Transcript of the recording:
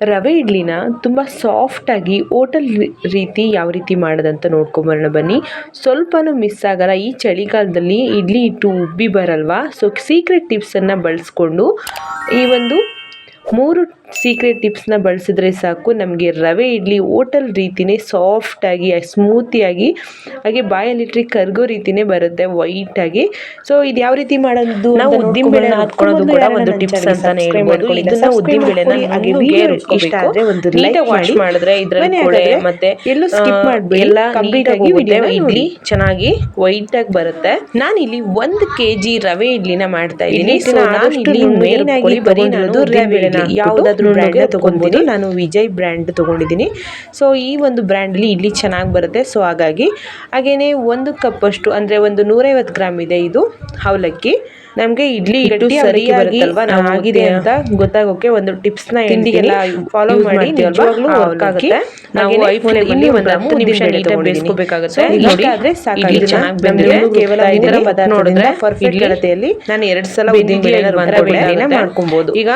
ರವೆ ಇಡ್ಲಿನ ತುಂಬ ಸಾಫ್ಟಾಗಿ ಹೋಟೆಲ್ ರೀತಿ ಯಾವ ರೀತಿ ಮಾಡೋದಂತ ನೋಡ್ಕೊಂಬರೋಣ ಬನ್ನಿ. ಸ್ವಲ್ಪನೂ ಮಿಸ್ ಆಗಲ್ಲ. ಈ ಚಳಿಗಾಲದಲ್ಲಿ ಇಡ್ಲಿ ಹಿಟ್ಟು ಉಬ್ಬಿ ಬರಲ್ವಾ. ಸೊ ಸೀಕ್ರೆಟ್ ಟಿಪ್ಸನ್ನು ಬಳಸ್ಕೊಂಡು ಈ ಒಂದು 3 ಸೀಕ್ರೆಟ್ ಟಿಪ್ಸ್ನ ಬಳಸಿದ್ರೆ ಸಾಕು, ನಮಗೆ ರವೆ ಇಡ್ಲಿ ಹೋಟೆಲ್ ರೀತಿಯೇ ಸಾಫ್ಟಾಗಿ ಸ್ಮೂತಿಯಾಗಿ ಹಾಗೆ ಬಾಯಲ್ಲಿಟ್ಟರೆ ಕರ್ಗೋ ರೀತಿಯೇ ಬರುತ್ತೆ ವೈಟಾಗಿ. ಸೊ ಇದು ಯಾವ ರೀತಿ ಮಾಡೋದು, ನಾವು ಉದ್ದಿನಬೇಳೆ ಹಾಕೊಳ್ಳೋದು ಕೂಡ ಒಂದು ಟಿಪ್ಸ್ ಅಂತಾನೆ ಹೇಳ್ಬೋದು. ಇದನ್ನ ಉದ್ದಿನಬೇಳೆನ ಇಷ್ಟ ಆದರೆ ಒಂದು ನೀಟಾಗಿ ವಾಶ್ ಮಾಡಿದ್ರೆ ಇದರಲ್ಲಿ ಕೊಳೆ ಮತ್ತೆ ಎಲ್ಲೂ ಸ್ಕಿಪ್ ಮಾಡಬೇಡಿ, ಎಲ್ಲ ಕಂಪ್ಲೀಟ್ ಆಗಿ ಇಡ್ಲಿ ಚೆನ್ನಾಗಿ ವೈಟಾಗಿ ಬರುತ್ತೆ. ನಾನಿಲ್ಲಿ 1 kg ರವೆ ಇಡ್ಲಿನ ಮಾಡ್ತಾ ಇದ್ದೀನಿ. ಮೇನ್ ಆಗಿ ಬರೀರೋದು ರವೆ ಇಡ್ಲಿ. ಯಾವುದಾದ್ರೂ ಬ್ರ್ಯಾಂಡ್ ತಗೊಂಡ್ಬೋದು. ನಾನು ವಿಜಯ್ ಬ್ರ್ಯಾಂಡ್ ತಗೊಂಡಿದ್ದೀನಿ. ಸೊ ಈ ಒಂದು ಬ್ರ್ಯಾಂಡಲ್ಲಿ ಇಡ್ಲಿ ಚೆನ್ನಾಗಿ ಬರುತ್ತೆ. ಸೊ ಹಾಗೇನೆ 1 ಕಪ್ ಅಷ್ಟು ಅಂದರೆ ಒಂದು 150 ಗ್ರಾಮ್ ಇದೆ ಇದು ಅವಲಕ್ಕಿ. ನಮಗೆ ಇಡ್ಲಿ ಹಿಟ್ಟು ಸರಿಯಾಗಿ ಆಗಿದೆ ಅಂತ ಗೊತ್ತಾಗೋಕೆ ಒಂದು ಟಿಪ್ಸ್ನ ತಿಂಡಿಗೆಲ್ಲ ಫಾಲೋ ಮಾಡಿ ನಿಜವಾಗ್ಲೂ ವರ್ಕ್ ಆಗುತ್ತೆ. ನಾವು ಹೈ ಫ್ಲೇಮಲ್ಲಿ ಒಂದು 10 ನಿಮಿಷ ನೀಟಾಗಿ ಬೇಯಿಸ್ಕೋಬೇಕಾಗುತ್ತೆ. ಇಷ್ಟಾದ್ರೆ ಸಾಕಾಗಿ ಚೆನ್ನಾಗಿ ಬಂದಿದೆ. ಕೇವಲ ಇದರ ಪದಾರ್ಥ ನೋಡಿದ್ರೆ ಪರ್ಫೆಕ್ಟ್ ಅಳತೆಯಲ್ಲಿ ನಾನು 2 ಸಲ ಉದ್ದಿನಬೇಳೆನ ಮಾಡ್ಕೊಬಹುದು. ಈಗ